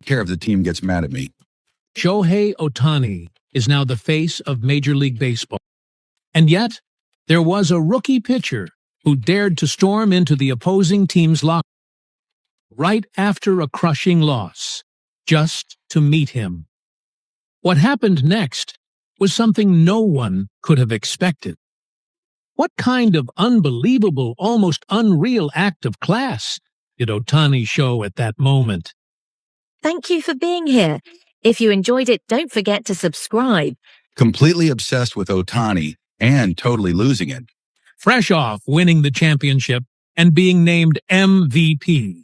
care if the team gets mad at me. Shohei Ohtani is now the face of Major League Baseball. And yet, there was a rookie pitcher who dared to storm into the opposing team's locker right after a crushing loss, just to meet him. What happened next was something no one could have expected. What kind of unbelievable, almost unreal act of class did Ohtani show at that moment? Thank you for being here. If you enjoyed it, don't forget to subscribe. Completely obsessed with Ohtani and totally losing it. Fresh off winning the championship and being named MVP.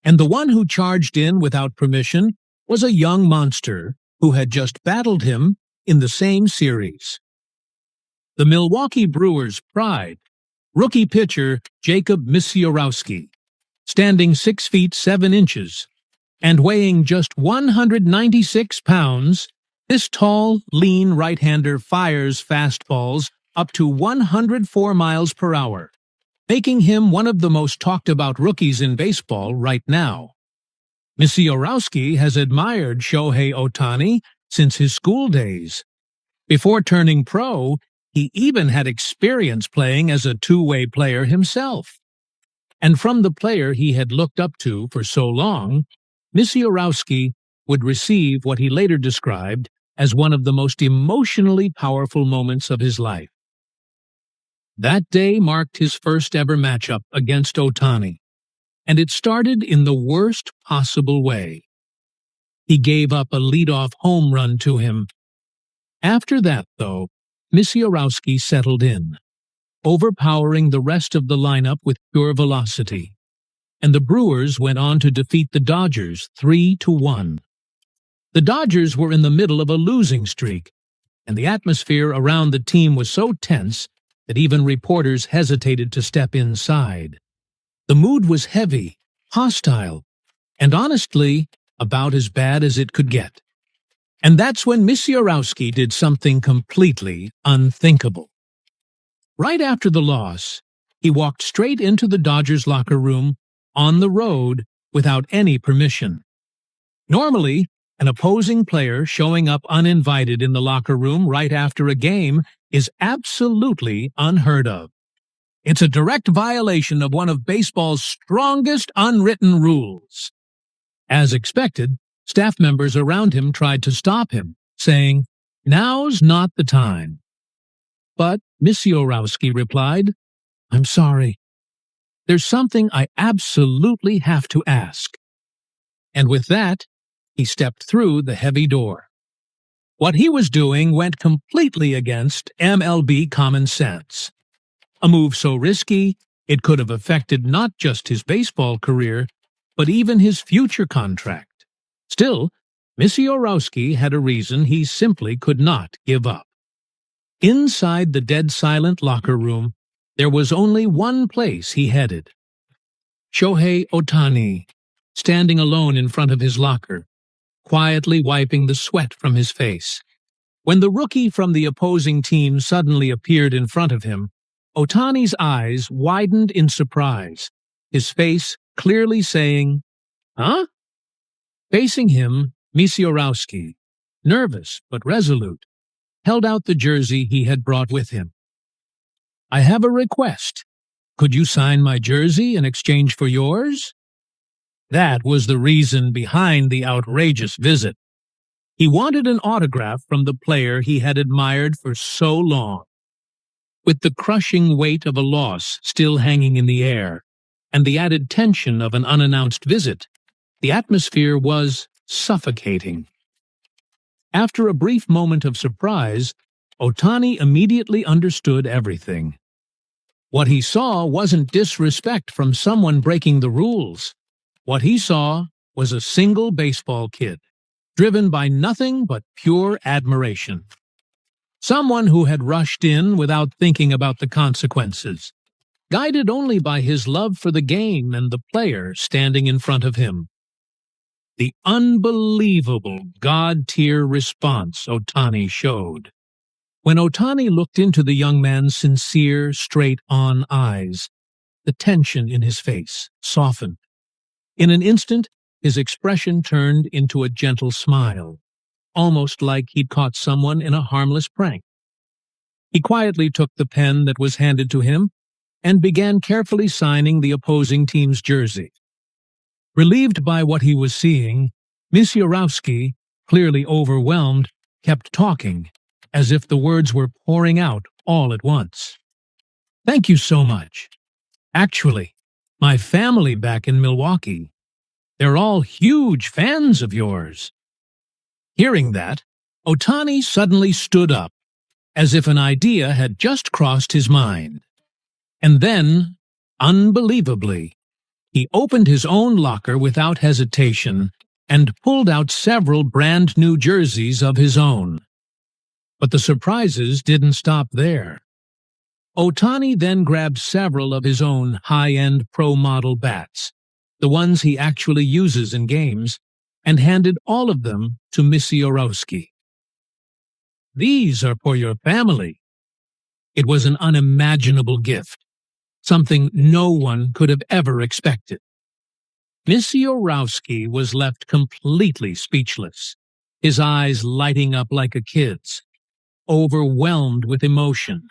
And the one who charged in without permission was a young monster who had just battled him in the same series. The Milwaukee Brewers' pride, rookie pitcher Jacob Misiorowski, standing 6 feet 7 inches and weighing just 196 pounds, this tall, lean right-hander fires fastballs up to 104 miles per hour, making him one of the most talked-about rookies in baseball right now. Misiorowski has admired Shohei Ohtani since his school days. Before turning pro, he even had experience playing as a two-way player himself. And from the player he had looked up to for so long, Misiorowski would receive what he later described as one of the most emotionally powerful moments of his life. That day marked his first ever matchup against Ohtani, and it started in the worst possible way. He gave up a leadoff home run to him. After that, though, Misiorowski settled in, overpowering the rest of the lineup with pure velocity, and the Brewers went on to defeat the Dodgers 3-1. The Dodgers were in the middle of a losing streak, and the atmosphere around the team was so tense that even reporters hesitated to step inside. The mood was heavy, hostile, and honestly, about as bad as it could get. And that's when Misiorowski did something completely unthinkable. Right after the loss, he walked straight into the Dodgers locker room on the road without any permission. Normally, an opposing player showing up uninvited in the locker room right after a game is absolutely unheard of. It's a direct violation of one of baseball's strongest unwritten rules. As expected, staff members around him tried to stop him, saying, "Now's not the time." But Misiorowski replied, "I'm sorry. There's something I absolutely have to ask." And with that, he stepped through the heavy door. What he was doing went completely against MLB common sense. A move so risky, it could have affected not just his baseball career, but even his future contract. Still, Misiorowski had a reason he simply could not give up. Inside the dead-silent locker room, there was only one place he headed. Shohei Ohtani, standing alone in front of his locker, quietly wiping the sweat from his face. When the rookie from the opposing team suddenly appeared in front of him, Ohtani's eyes widened in surprise, his face clearly saying, "Huh?" Facing him, Misiorowski, nervous but resolute, held out the jersey he had brought with him. "I have a request. Could you sign my jersey in exchange for yours?" That was the reason behind the outrageous visit. He wanted an autograph from the player he had admired for so long. With the crushing weight of a loss still hanging in the air, and the added tension of an unannounced visit, the atmosphere was suffocating. After a brief moment of surprise, Ohtani immediately understood everything. What he saw wasn't disrespect from someone breaking the rules. What he saw was a single baseball kid, driven by nothing but pure admiration. Someone who had rushed in without thinking about the consequences, guided only by his love for the game and the player standing in front of him. The unbelievable God-tier response Ohtani showed. When Ohtani looked into the young man's sincere, straight-on eyes, the tension in his face softened. In an instant, his expression turned into a gentle smile, almost like he'd caught someone in a harmless prank. He quietly took the pen that was handed to him and began carefully signing the opposing team's jersey. Relieved by what he was seeing, Misiorowski, clearly overwhelmed, kept talking, as if the words were pouring out all at once. "Thank you so much. Actually, my family back in Milwaukee, they're all huge fans of yours." Hearing that, Ohtani suddenly stood up, as if an idea had just crossed his mind. And then, unbelievably, he opened his own locker without hesitation and pulled out several brand-new jerseys of his own. But the surprises didn't stop there. Ohtani then grabbed several of his own high-end pro-model bats, the ones he actually uses in games, and handed all of them to Misiorowski. "These are for your family." It was an unimaginable gift, something no one could have ever expected. Misiorowski was left completely speechless, his eyes lighting up like a kid's, overwhelmed with emotion.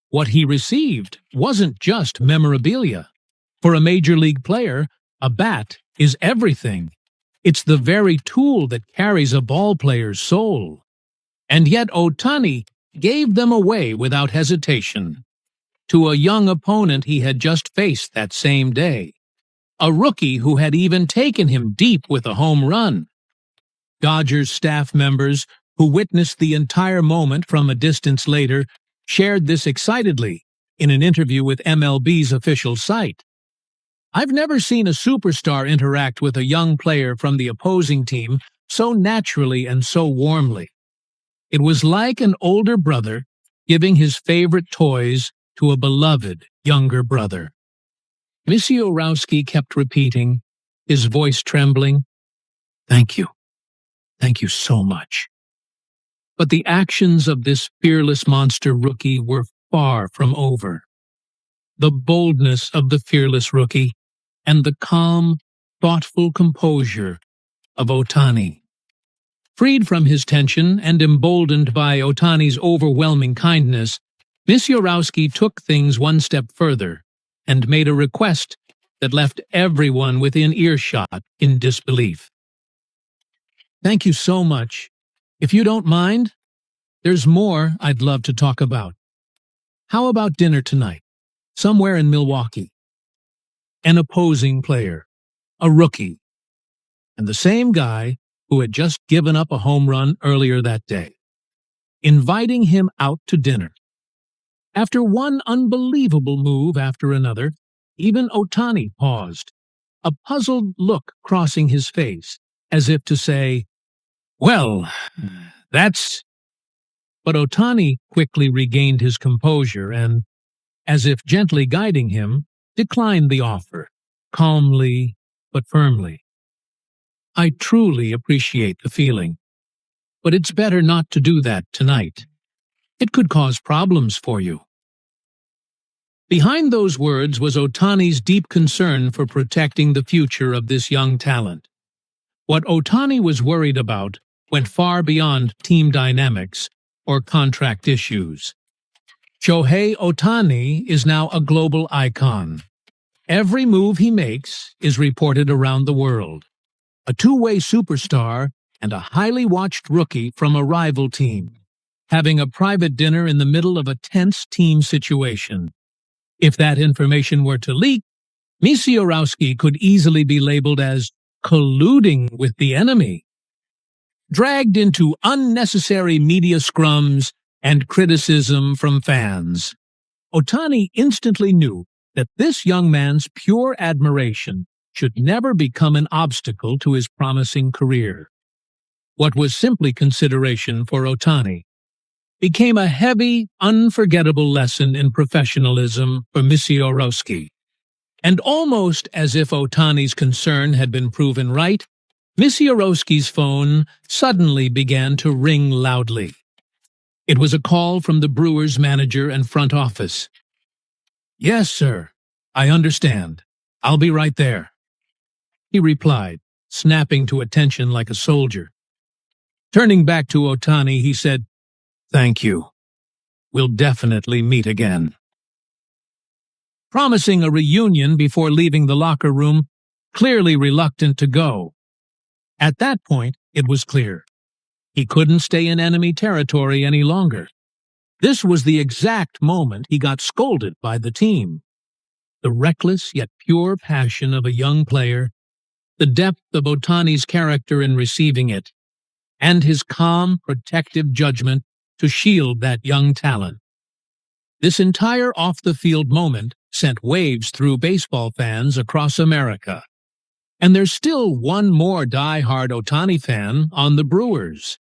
What he received wasn't just memorabilia. For a major league player, a bat is everything. It's the very tool that carries a ball player's soul. And yet Ohtani gave them away without hesitation to a young opponent he had just faced that same day, a rookie who had even taken him deep with a home run. Dodgers staff members, who witnessed the entire moment from a distance later, shared this excitedly in an interview with MLB's official site. "I've never seen a superstar interact with a young player from the opposing team so naturally and so warmly. It was like an older brother giving his favorite toys to a beloved younger brother." Misiorowski kept repeating, his voice trembling, "Thank you. Thank you so much." But the actions of this fearless monster rookie were far from over. The boldness of the fearless rookie and the calm, thoughtful composure of Ohtani. Freed from his tension and emboldened by Ohtani's overwhelming kindness, Misiorowski took things one step further and made a request that left everyone within earshot in disbelief. "Thank you so much. If you don't mind, there's more I'd love to talk about. How about dinner tonight, somewhere in Milwaukee?" An opposing player, a rookie, and the same guy who had just given up a home run earlier that day, inviting him out to dinner. After one unbelievable move after another, even Ohtani paused, a puzzled look crossing his face, as if to say, "Well, that's..." But Ohtani quickly regained his composure and, as if gently guiding him, declined the offer, calmly but firmly. "I truly appreciate the feeling, but it's better not to do that tonight. It could cause problems for you." Behind those words was Ohtani's deep concern for protecting the future of this young talent. What Ohtani was worried about went far beyond team dynamics or contract issues. Shohei Ohtani is now a global icon. Every move he makes is reported around the world. A two-way superstar and a highly watched rookie from a rival team, having a private dinner in the middle of a tense team situation. If that information were to leak, Misiorowski could easily be labeled as colluding with the enemy, dragged into unnecessary media scrums and criticism from fans. Ohtani instantly knew that this young man's pure admiration should never become an obstacle to his promising career. What was simply consideration for Ohtani became a heavy, unforgettable lesson in professionalism for Misiorowski. And almost as if Ohtani's concern had been proven right, Misiorowski's phone suddenly began to ring loudly. It was a call from the Brewers' manager and front office. "Yes, sir. I understand. I'll be right there," he replied, snapping to attention like a soldier. Turning back to Ohtani, he said, "Thank you. We'll definitely meet again." Promising a reunion before leaving the locker room, clearly reluctant to go. At that point, it was clear. He couldn't stay in enemy territory any longer. This was the exact moment he got scolded by the team. The reckless yet pure passion of a young player, the depth of Ohtani's character in receiving it, and his calm, protective judgment to shield that young talent. This entire off-the-field moment sent waves through baseball fans across America. And there's still one more die-hard Ohtani fan on the Brewers.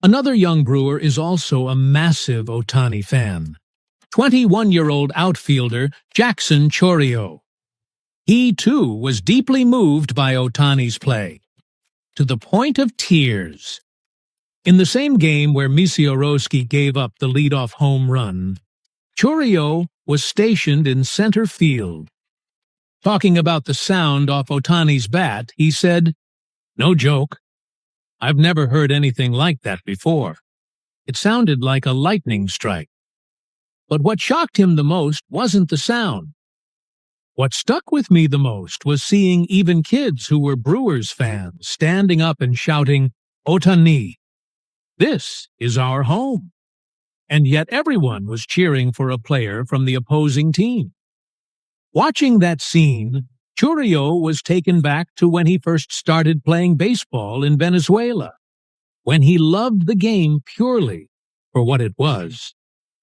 Another young Brewer is also a massive Ohtani fan. 21-year-old outfielder Jackson Chourio. He, too, was deeply moved by Ohtani's play, to the point of tears. In the same game where Misleading gave up the leadoff home run, Chourio was stationed in center field. Talking about the sound off Ohtani's bat, he said, "No joke. I've never heard anything like that before. It sounded like a lightning strike." But what shocked him the most wasn't the sound. What stuck with me the most was seeing even kids who were Brewers fans standing up and shouting, "Ohtani, this is our home." And yet everyone was cheering for a player from the opposing team. Watching that scene, Chourio was taken back to when he first started playing baseball in Venezuela, when he loved the game purely for what it was.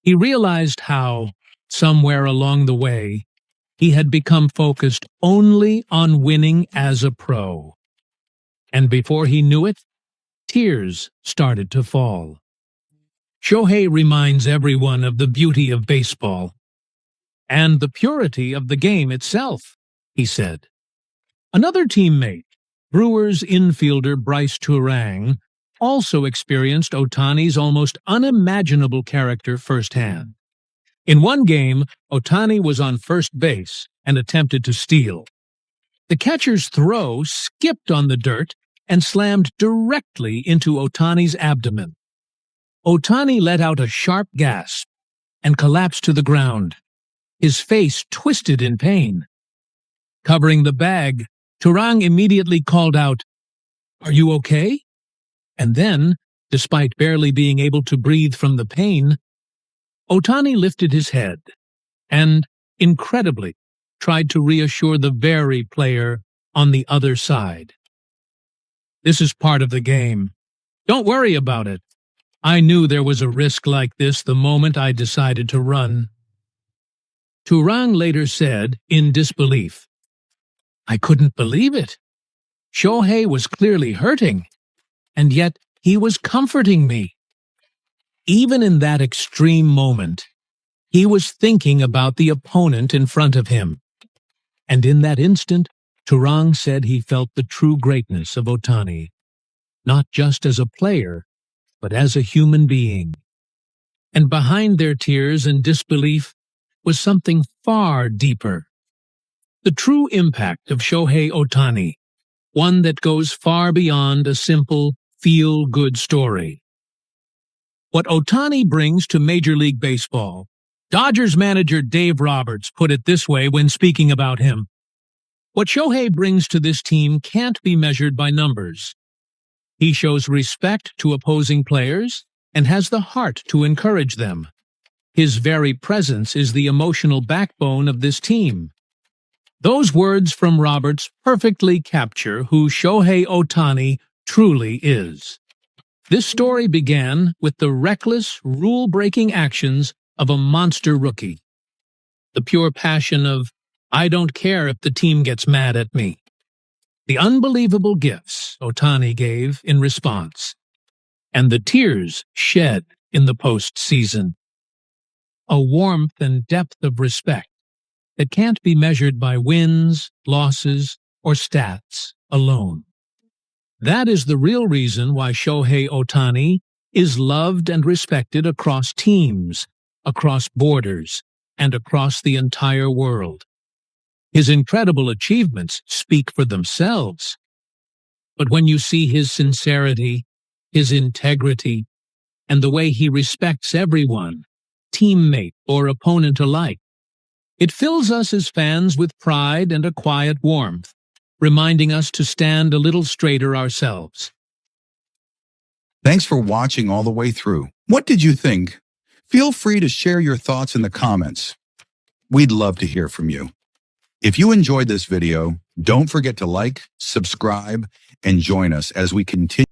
He realized how, somewhere along the way, he had become focused only on winning as a pro. And before he knew it, tears started to fall. Shohei reminds everyone of the beauty of baseball and the purity of the game itself, he said. Another teammate, Brewers infielder Bryce Turang, also experienced Ohtani's almost unimaginable character firsthand. In one game, Ohtani was on first base and attempted to steal. The catcher's throw skipped on the dirt and slammed directly into Ohtani's abdomen. Ohtani let out a sharp gasp and collapsed to the ground, his face twisted in pain. Covering the bag, Turang immediately called out, "Are you okay?" And then, despite barely being able to breathe from the pain, Ohtani lifted his head and, incredibly, tried to reassure the very player on the other side. "This is part of the game. Don't worry about it. I knew there was a risk like this the moment I decided to run." Turang later said, in disbelief, "I couldn't believe it. Shohei was clearly hurting, and yet he was comforting me." Even in that extreme moment, he was thinking about the opponent in front of him. And in that instant, Turang said he felt the true greatness of Ohtani, not just as a player, but as a human being. And behind their tears and disbelief was something far deeper. The true impact of Shohei Ohtani, one that goes far beyond a simple, feel-good story. What Ohtani brings to Major League Baseball, Dodgers manager Dave Roberts put it this way when speaking about him. What Shohei brings to this team can't be measured by numbers. He shows respect to opposing players and has the heart to encourage them. His very presence is the emotional backbone of this team. Those words from Roberts perfectly capture who Shohei Ohtani truly is. This story began with the reckless, rule-breaking actions of a monster rookie. The pure passion of, "I don't care if the team gets mad at me." The unbelievable gifts Ohtani gave in response. And the tears shed in the postseason. A warmth and depth of respect that can't be measured by wins, losses, or stats alone. That is the real reason why Shohei Ohtani is loved and respected across teams, across borders, and across the entire world. His incredible achievements speak for themselves. But when you see his sincerity, his integrity, and the way he respects everyone, teammate or opponent alike, it fills us as fans with pride and a quiet warmth, reminding us to stand a little straighter ourselves. Thanks for watching all the way through. What did you think? Feel free to share your thoughts in the comments. We'd love to hear from you. If you enjoyed this video, don't forget to like, subscribe, and join us as we continue